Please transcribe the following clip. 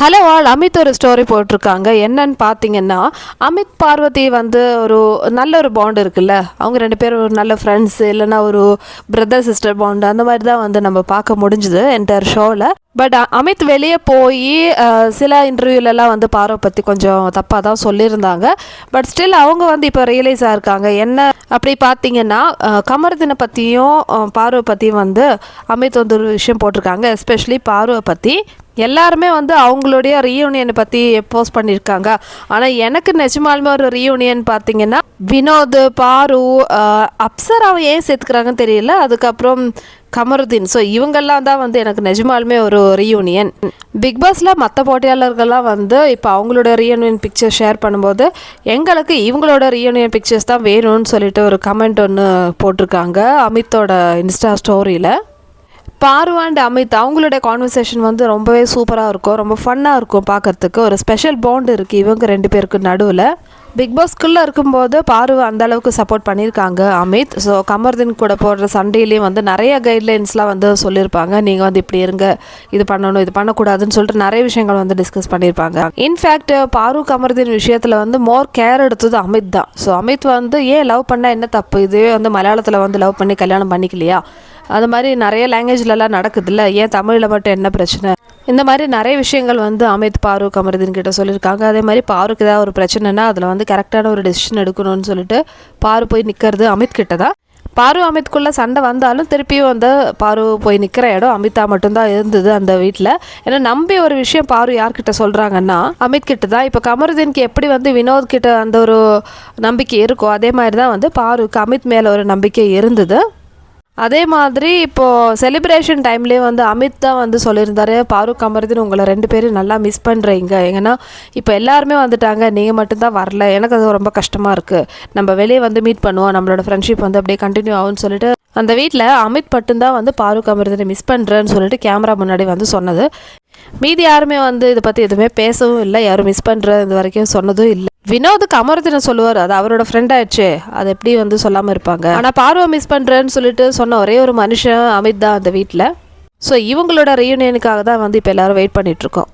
Hello all Amit ஒரு story போட்டிருக்காங்க. என்னன்னு பார்த்தீங்கன்னா, அமித் பார்வதி வந்து நல்ல ஒரு பாண்ட் இருக்குல்ல, அவங்க ரெண்டு பேரும் ஒரு நல்ல ஃப்ரெண்ட்ஸ், இல்லைன்னா ஒரு பிரதர் சிஸ்டர் பாண்ட், அந்த மாதிரி தான் வந்து நம்ம பார்க்க முடிஞ்சுது என்டையர் ஷோவில். பட் அமித் வெளியே போய் சில இன்டர்வியூலலாம் வந்து பார்வை பற்றி கொஞ்சம் தப்பாக தான் சொல்லியிருந்தாங்க. பட் ஸ்டில் அவங்க வந்து இப்போ ரியலைஸ் ஆகிருக்காங்க. என்ன அப்படி பார்த்தீங்கன்னா, கமருதீனை பற்றியும் பார்வை பற்றியும் வந்து அமித் வந்து ஒரு விஷயம் போட்டிருக்காங்க. எஸ்பெஷலி பார்வை பற்றி எல்லாருமே வந்து அவங்களுடைய ரீயூனியனை பற்றி போஸ்ட் பண்ணியிருக்காங்க. ஆனால் எனக்கு நிஜமாலுமே ஒரு ரீயூனியன் பார்த்தீங்கன்னா, வினோத், பாரு, அப்சராவை ஏன் சேர்த்துக்கிறாங்கன்னு தெரியல, அதுக்கப்புறம் கமருதீன், ஸோ இவங்கெல்லாம் தான் வந்து எனக்கு நிஜமாலுமே ஒரு ரீயூனியன். பிக் பாஸில் மற்ற போட்டியாளர்கள்லாம் வந்து இப்போ அவங்களோட ரீயூனியன் பிக்சர் ஷேர் பண்ணும்போது எங்களுக்கு இவங்களோட ரீயூனியன் பிக்சர்ஸ் தான் வேணும்னு சொல்லிட்டு ஒரு கமெண்ட் ஒன்று போட்டிருக்காங்க அமித்தோட இன்ஸ்டா ஸ்டோரியில். பாரு அண்ட் அமித் அவங்களுடைய கான்வர்சேஷன் வந்து ரொம்பவே சூப்பராக இருக்கும், ரொம்ப ஃபன்னாக இருக்கும் பார்க்குறதுக்கு. ஒரு ஸ்பெஷல் பாண்ட் இருக்குது இவங்க ரெண்டு பேருக்கு நடுவில். பிக் பாஸ்க்குள்ளே இருக்கும்போது பாரு அந்த அளவுக்கு சப்போர்ட் பண்ணியிருக்காங்க அமித். ஸோ கமருதீன் கூட போடுற சண்டேலேயும் வந்து நிறைய கைட்லைன்ஸ்லாம் வந்து சொல்லியிருப்பாங்க. நீங்கள் வந்து இப்படி இருங்க, இது பண்ணணும், இது பண்ணக்கூடாதுன்னு சொல்லிட்டு நிறைய விஷயங்கள் வந்து டிஸ்கஸ் பண்ணியிருப்பாங்க. இன்ஃபேக்ட் பாரு கமருதீன் விஷயத்தில் வந்து மோர் கேர் எடுத்தது அமித் தான். ஸோ அமித் வந்து ஏன் லவ் பண்ணால் என்ன தப்பு, இதுவே வந்து மலையாளத்தில் வந்து லவ் பண்ணி கல்யாணம் பண்ணிக்கலையா, அது மாதிரி நிறைய லாங்குவேஜ்லலாம் நடக்குதுல்ல, ஏன் தமிழில் மட்டும் என்ன பிரச்சனை, இந்த மாதிரி நிறைய விஷயங்கள் வந்து அமித் பாரு கமருதீன் கிட்ட சொல்லியிருக்காங்க. அதே மாதிரி பாருக்கு ஏதாவது ஒரு பிரச்சனைனா அதில் வந்து கரெக்டான ஒரு டெசிஷன் எடுக்கணும்னு சொல்லிட்டு பாரு போய் நிற்கிறது அமித் கிட்ட தான். பாரு அமித்குள்ளே சண்டை வந்தாலும் திருப்பியும் வந்து பாரு போய் நிற்கிற இடம் அமிதா மட்டும்தான் இருந்தது அந்த வீட்டில். ஏன்னா நம்பி ஒரு விஷயம் பாரு யார்கிட்ட சொல்கிறாங்கன்னா அமித் கிட்ட தான். இப்போ கமருதீனுக்கு எப்படி வந்து வினோத் கிட்ட அந்த ஒரு நம்பிக்கை இருக்கோ, அதே மாதிரி தான் வந்து பாருக்கு அமித் மேலே ஒரு நம்பிக்கை இருந்தது. அதே மாதிரி இப்போது செலிப்ரேஷன் டைம்லேயே வந்து அமித் தான் வந்து சொல்லியிருந்தாரு, பாரு கமருதீன் உங்களை ரெண்டு பேரும் நல்லா மிஸ் பண்ணுறீங்க, ஏன்னா இப்போ எல்லாருமே வந்துட்டாங்க, நீங்கள் மட்டும்தான் வரல, எனக்கு அது ரொம்ப கஷ்டமாக இருக்குது, நம்ம வெளியே வந்து மீட் பண்ணுவோம், நம்மளோட ஃப்ரெண்ட்ஷிப் வந்து அப்படியே கண்டினியூ ஆகும்னு சொல்லிட்டு அந்த வீட்டில் அமித் மட்டும்தான் வந்து பாரு கமருதீனை மிஸ் பண்ணுறேன்னு சொல்லிட்டு கேமரா முன்னாடி வந்து சொன்னது. மீதி யாருமே வந்து இதை பற்றி எதுவுமே பேசவும் இல்லை, யாரும் மிஸ் பண்ணுற இது வரைக்கும் சொன்னதும் இல்லை. வினோத் கமருதீனை சொல்லுவார், அது அவரோட ஃப்ரெண்ட் ஆயிடுச்சு, அது எப்படி வந்து சொல்லாமல் இருப்பாங்க. ஆனால் பார்வை மிஸ் பண்ணுறேன்னு சொல்லிட்டு சொன்ன ஒரே ஒரு மனுஷன் அமித் தான் அந்த வீட்டில். ஸோ இவங்களோட ரீயூனியனுக்காக தான் வந்து இப்போ எல்லோரும் வெயிட் பண்ணிகிட்ருக்கோம்.